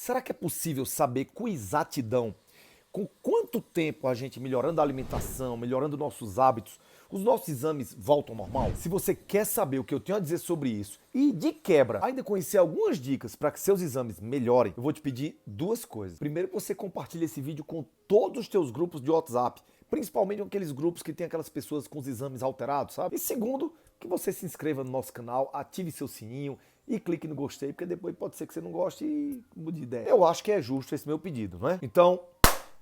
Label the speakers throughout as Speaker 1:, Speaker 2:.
Speaker 1: será que é possível saber com exatidão com quanto tempo a gente melhorando a alimentação, melhorando nossos hábitos, os nossos exames voltam ao normal? Se você quer saber o que eu tenho a dizer sobre isso e, de quebra, ainda conhecer algumas dicas para que seus exames melhorem, eu vou te pedir duas coisas. Primeiro, que você compartilhe esse vídeo com todos os teus grupos de WhatsApp, principalmente aqueles grupos que tem aquelas pessoas com os exames alterados, sabe? E segundo, que você se inscreva no nosso canal, ative seu sininho e clique no gostei, porque depois pode ser que você não goste e mude de ideia. Eu acho que é justo esse meu pedido, não é? Então,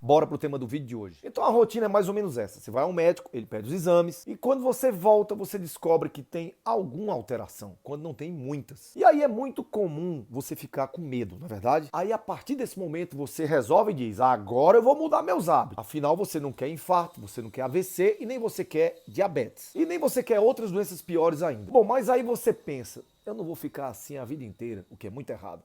Speaker 1: bora pro tema do vídeo de hoje. Então a rotina é mais ou menos essa. Você vai ao médico, ele pede os exames e quando você volta, você descobre que tem alguma alteração, quando não tem muitas. E aí é muito comum você ficar com medo, não é verdade? Aí a partir desse momento você resolve e diz, agora eu vou mudar meus hábitos. Afinal você não quer infarto, você não quer AVC e nem você quer diabetes. E nem você quer outras doenças piores ainda. Bom, mas aí você pensa, eu não vou ficar assim a vida inteira, o que é muito errado.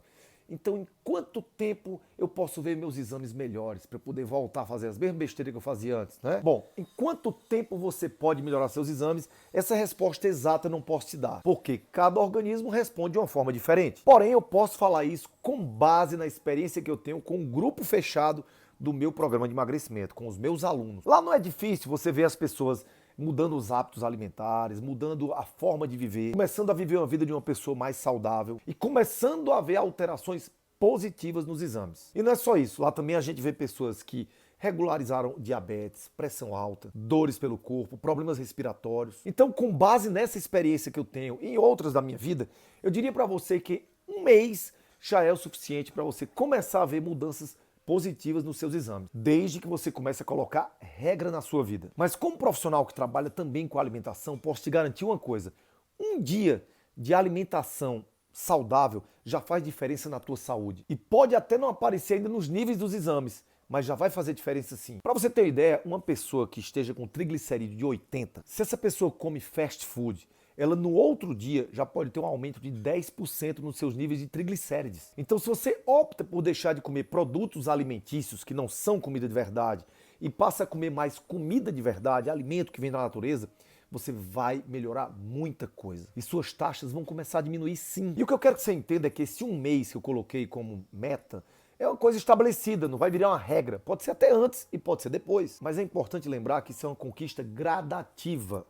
Speaker 1: Então, em quanto tempo eu posso ver meus exames melhores para poder voltar a fazer as mesmas besteiras que eu fazia antes, né? Bom, em quanto tempo você pode melhorar seus exames? Essa resposta exata eu não posso te dar, porque cada organismo responde de uma forma diferente. Porém, eu posso falar isso com base na experiência que eu tenho com um grupo fechado do meu programa de emagrecimento, com os meus alunos. Lá não é difícil você ver as pessoas mudando os hábitos alimentares, mudando a forma de viver, começando a viver uma vida de uma pessoa mais saudável e começando a ver alterações positivas nos exames. E não é só isso, lá também a gente vê pessoas que regularizaram diabetes, pressão alta, dores pelo corpo, problemas respiratórios. Então, com base nessa experiência que eu tenho e em outras da minha vida, eu diria para você que um mês já é o suficiente para você começar a ver mudanças positivas nos seus exames, desde que você comece a colocar regra na sua vida. Mas como profissional que trabalha também com alimentação, posso te garantir uma coisa, um dia de alimentação saudável já faz diferença na tua saúde. E pode até não aparecer ainda nos níveis dos exames, mas já vai fazer diferença sim. Para você ter uma ideia, uma pessoa que esteja com triglicerídeo de 80, se essa pessoa come fast food, ela no outro dia já pode ter um aumento de 10% nos seus níveis de triglicérides. Então, se você opta por deixar de comer produtos alimentícios que não são comida de verdade e passa a comer mais comida de verdade, alimento que vem da natureza, você vai melhorar muita coisa. E suas taxas vão começar a diminuir sim. E o que eu quero que você entenda é que esse um mês que eu coloquei como meta é uma coisa estabelecida, não vai virar uma regra. Pode ser até antes e pode ser depois. Mas é importante lembrar que isso é uma conquista gradativa.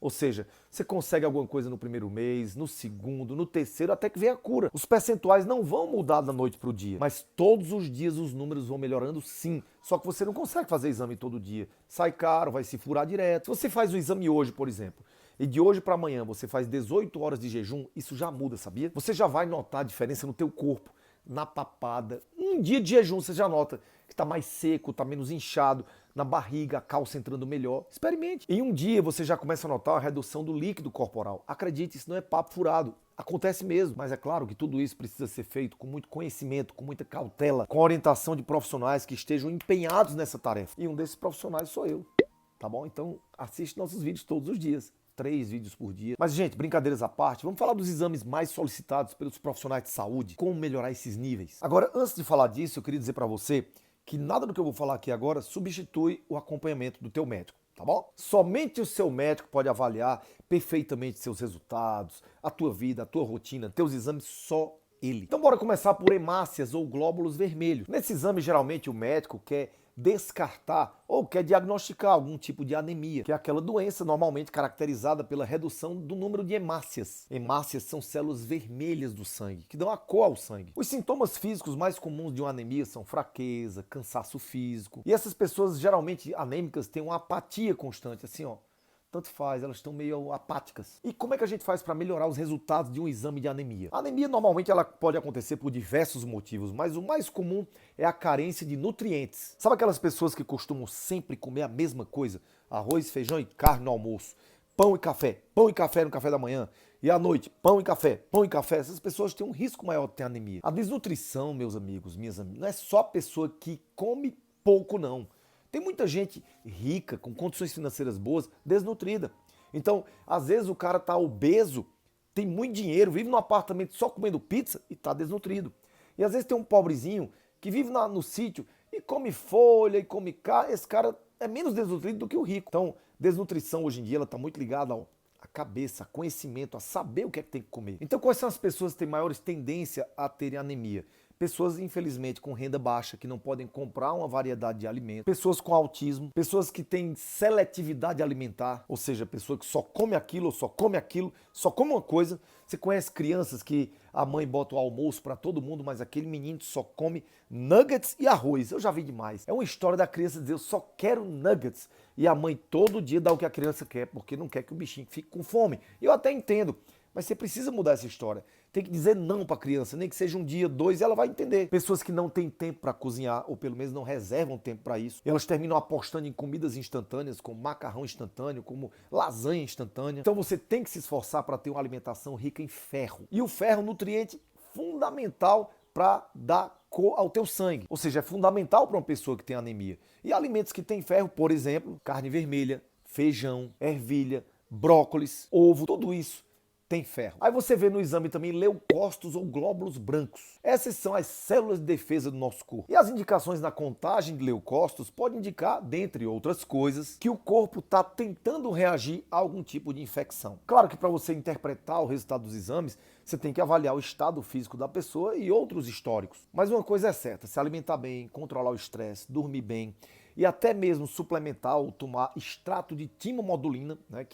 Speaker 1: Ou seja, você consegue alguma coisa no primeiro mês, no segundo, no terceiro, até que venha a cura. Os percentuais não vão mudar da noite para o dia, mas todos os dias os números vão melhorando sim. Só que você não consegue fazer exame todo dia. Sai caro, vai se furar direto. Se você faz um exame hoje, por exemplo, e de hoje para amanhã você faz 18 horas de jejum, isso já muda, sabia? Você já vai notar a diferença no teu corpo, na papada. Um dia de jejum você já nota que está mais seco, está menos inchado, na barriga, a calça entrando melhor. Experimente. Em um dia você já começa a notar a redução do líquido corporal. Acredite, isso não é papo furado. Acontece mesmo, mas é claro que tudo isso precisa ser feito com muito conhecimento, com muita cautela, com a orientação de profissionais que estejam empenhados nessa tarefa. E um desses profissionais sou eu, tá bom? Então assiste nossos vídeos todos os dias. 3 vídeos por dia. Mas, gente, brincadeiras à parte, vamos falar dos exames mais solicitados pelos profissionais de saúde, como melhorar esses níveis. Agora, antes de falar disso, eu queria dizer para você que nada do que eu vou falar aqui agora substitui o acompanhamento do teu médico, tá bom? Somente o seu médico pode avaliar perfeitamente seus resultados, a tua vida, a tua rotina, teus exames, só ele. Então bora começar por hemácias ou glóbulos vermelhos. Nesse exame, geralmente, o médico quer descartar ou quer diagnosticar algum tipo de anemia, que é aquela doença normalmente caracterizada pela redução do número de hemácias. Hemácias são células vermelhas do sangue, que dão a cor ao sangue. Os sintomas físicos mais comuns de uma anemia são fraqueza, cansaço físico. E essas pessoas geralmente anêmicas têm uma apatia constante, assim, ó. Tanto faz, elas estão meio apáticas. E como é que a gente faz para melhorar os resultados de um exame de anemia? A anemia normalmente ela pode acontecer por diversos motivos, mas o mais comum é a carência de nutrientes. Sabe aquelas pessoas que costumam sempre comer a mesma coisa? Arroz, feijão e carne no almoço, pão e café no café da manhã, e à noite, pão e café. Essas pessoas têm um risco maior de ter anemia. A desnutrição, meus amigos, minhas amigas, não é só a pessoa que come pouco, não. Tem muita gente rica, com condições financeiras boas, desnutrida. Então, às vezes o cara tá obeso, tem muito dinheiro, vive num apartamento só comendo pizza e tá desnutrido. E às vezes tem um pobrezinho que vive no sítio e come folha e come carne. Esse cara é menos desnutrido do que o rico. Então, desnutrição hoje em dia ela tá muito ligada à cabeça, a conhecimento, a saber o que é que tem que comer. Então, quais são as pessoas que têm maiores tendências a terem anemia? pessoas, infelizmente, com renda baixa, que não podem comprar uma variedade de alimentos, pessoas com autismo, pessoas que têm seletividade alimentar, ou seja, pessoa que só come aquilo, ou só come aquilo, só come uma coisa. Você conhece crianças que a mãe bota o almoço para todo mundo, mas aquele menino só come nuggets e arroz. Eu já vi demais. É uma história da criança dizer, eu só quero nuggets. E a mãe todo dia dá o que a criança quer, porque não quer que o bichinho fique com fome. Eu até entendo, mas você precisa mudar essa história. Tem que dizer não para a criança, nem que seja um dia, dois, e ela vai entender. Pessoas que não têm tempo para cozinhar, ou pelo menos não reservam tempo para isso, elas terminam apostando em comidas instantâneas, como macarrão instantâneo, como lasanha instantânea. Então você tem que se esforçar para ter uma alimentação rica em ferro. E o ferro é um nutriente fundamental para dar cor ao teu sangue. Ou seja, é fundamental para uma pessoa que tem anemia. E alimentos que têm ferro, por exemplo, carne vermelha, feijão, ervilha, brócolis, ovo, tudo isso tem ferro. Aí você vê no exame também leucócitos ou glóbulos brancos. Essas são as células de defesa do nosso corpo. E as indicações na contagem de leucócitos podem indicar, dentre outras coisas, que o corpo está tentando reagir a algum tipo de infecção. Claro que para você interpretar o resultado dos exames, você tem que avaliar o estado físico da pessoa e outros históricos. Mas uma coisa é certa, se alimentar bem, controlar o estresse, dormir bem, e até mesmo suplementar ou tomar extrato de timomodulina, né,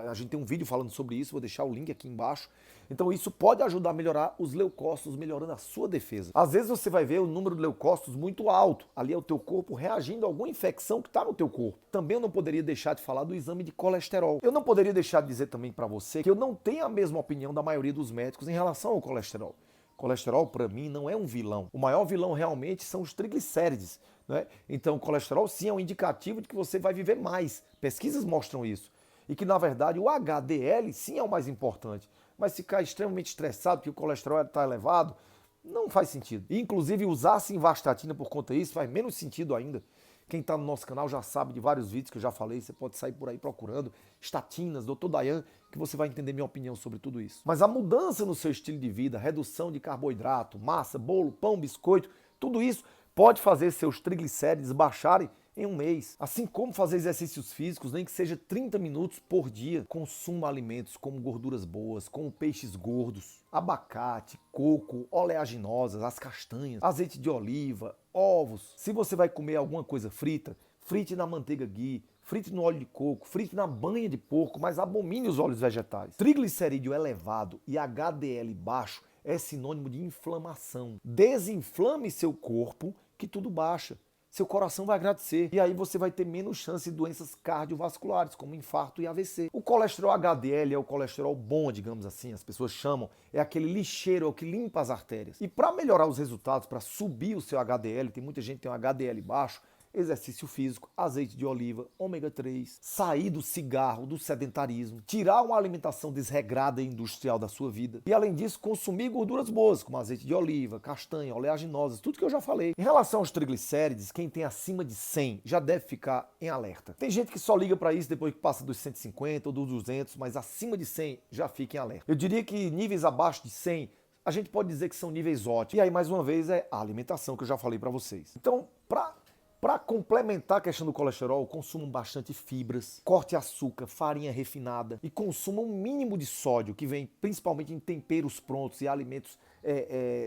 Speaker 1: a gente tem um vídeo falando sobre isso, vou deixar o link aqui embaixo. Então isso pode ajudar a melhorar os leucócitos, melhorando a sua defesa. Às vezes você vai ver o número de leucócitos muito alto, ali é o teu corpo reagindo a alguma infecção que está no teu corpo. Também eu não poderia deixar de falar do exame de colesterol. Eu não poderia deixar de dizer também para você que eu não tenho a mesma opinião da maioria dos médicos em relação ao colesterol. Colesterol, para mim, não é um vilão. O maior vilão realmente são os triglicérides. Né? Então, o colesterol, sim, é um indicativo de que você vai viver mais. Pesquisas mostram isso. E que, na verdade, o HDL, sim, é o mais importante. Mas ficar extremamente estressado porque o colesterol está elevado, não faz sentido. E, inclusive, usar simvastatina por conta disso faz menos sentido ainda. Quem está no nosso canal já sabe de vários vídeos que eu já falei, você pode sair por aí procurando estatinas, Dr. Dayan, que você vai entender minha opinião sobre tudo isso. Mas a mudança no seu estilo de vida, redução de carboidrato, massa, bolo, pão, biscoito, tudo isso pode fazer seus triglicérides baixarem em um mês. Assim como fazer exercícios físicos, nem que seja 30 minutos por dia. Consuma alimentos como gorduras boas, como peixes gordos, abacate, coco, oleaginosas, as castanhas, azeite de oliva, ovos. Se você vai comer alguma coisa frita, frite na manteiga ghee, frite no óleo de coco, frite na banha de porco, mas abomine os óleos vegetais. Triglicerídeo elevado e HDL baixo é sinônimo de inflamação. Desinflame seu corpo que tudo baixa. Seu coração vai agradecer. E aí você vai ter menos chance de doenças cardiovasculares, como infarto e AVC. O colesterol HDL é o colesterol bom, digamos assim, as pessoas chamam. É aquele lixeiro, é o que limpa as artérias. E para melhorar os resultados, para subir o seu HDL, tem muita gente que tem um HDL baixo, exercício físico, azeite de oliva, ômega 3, sair do cigarro, do sedentarismo, tirar uma alimentação desregrada e industrial da sua vida. E além disso, consumir gorduras boas, como azeite de oliva, castanha, oleaginosas, tudo que eu já falei. Em relação aos triglicérides, quem tem acima de 100 já deve ficar em alerta. Tem gente que só liga para isso depois que passa dos 150 ou dos 200, mas acima de 100 já fica em alerta. Eu diria que níveis abaixo de 100 a gente pode dizer que são níveis ótimos. E aí, mais uma vez, é a alimentação que eu já falei para vocês. Então, para complementar a questão do colesterol, consumam bastante fibras, corte açúcar, farinha refinada e consumam um mínimo de sódio, que vem principalmente em temperos prontos e alimentos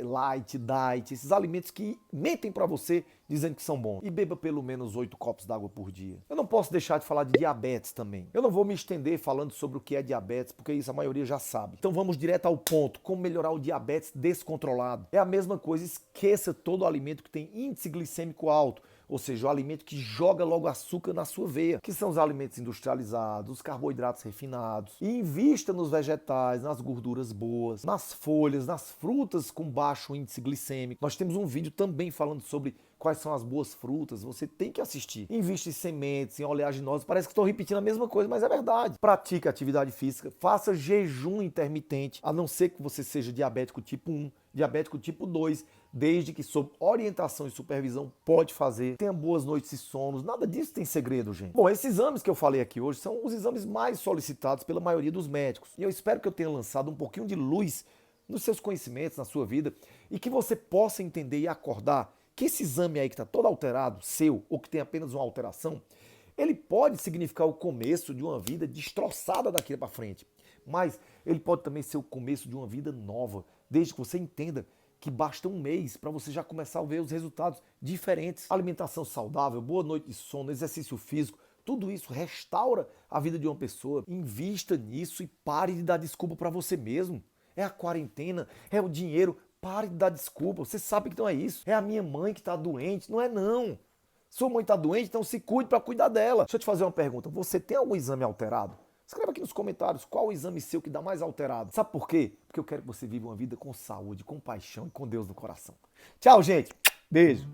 Speaker 1: light, diet, esses alimentos que mentem para você dizendo que são bons. E beba pelo menos 8 copos d'água por dia. Eu não posso deixar de falar de diabetes também. Eu não vou me estender falando sobre o que é diabetes, porque isso a maioria já sabe. Então vamos direto ao ponto, como melhorar o diabetes descontrolado. É a mesma coisa, esqueça todo alimento que tem índice glicêmico alto, ou seja, o alimento que joga logo açúcar na sua veia, que são os alimentos industrializados, os carboidratos refinados. E invista nos vegetais, nas gorduras boas, nas folhas, nas frutas com baixo índice glicêmico. Nós temos um vídeo também falando sobre quais são as boas frutas, você tem que assistir. Invista em sementes, em oleaginosas, parece que estou repetindo a mesma coisa, mas é verdade. Pratique atividade física, faça jejum intermitente, a não ser que você seja diabético tipo 1, diabético tipo 2, desde que sob orientação e supervisão pode fazer. Tenha boas noites e sonos, nada disso tem segredo, gente. Bom, esses exames que eu falei aqui hoje são os exames mais solicitados pela maioria dos médicos. E eu espero que eu tenha lançado um pouquinho de luz nos seus conhecimentos, na sua vida, e que você possa entender e acordar que esse exame aí que está todo alterado, seu, ou que tem apenas uma alteração, ele pode significar o começo de uma vida destroçada daqui para frente. Mas ele pode também ser o começo de uma vida nova, desde que você entenda que basta um mês para você já começar a ver os resultados diferentes. Alimentação saudável, boa noite de sono, exercício físico, tudo isso restaura a vida de uma pessoa. Invista nisso e pare de dar desculpa para você mesmo. É a quarentena, é o dinheiro, pare de dar desculpa. Você sabe que não é isso. É a minha mãe que está doente, não é não. Sua mãe está doente, então se cuide para cuidar dela. Deixa eu te fazer uma pergunta. Você tem algum exame alterado? Escreva aqui nos comentários qual o exame seu que dá mais alterado. Sabe por quê? Porque eu quero que você viva uma vida com saúde, com paixão e com Deus no coração. Tchau, gente. Beijo.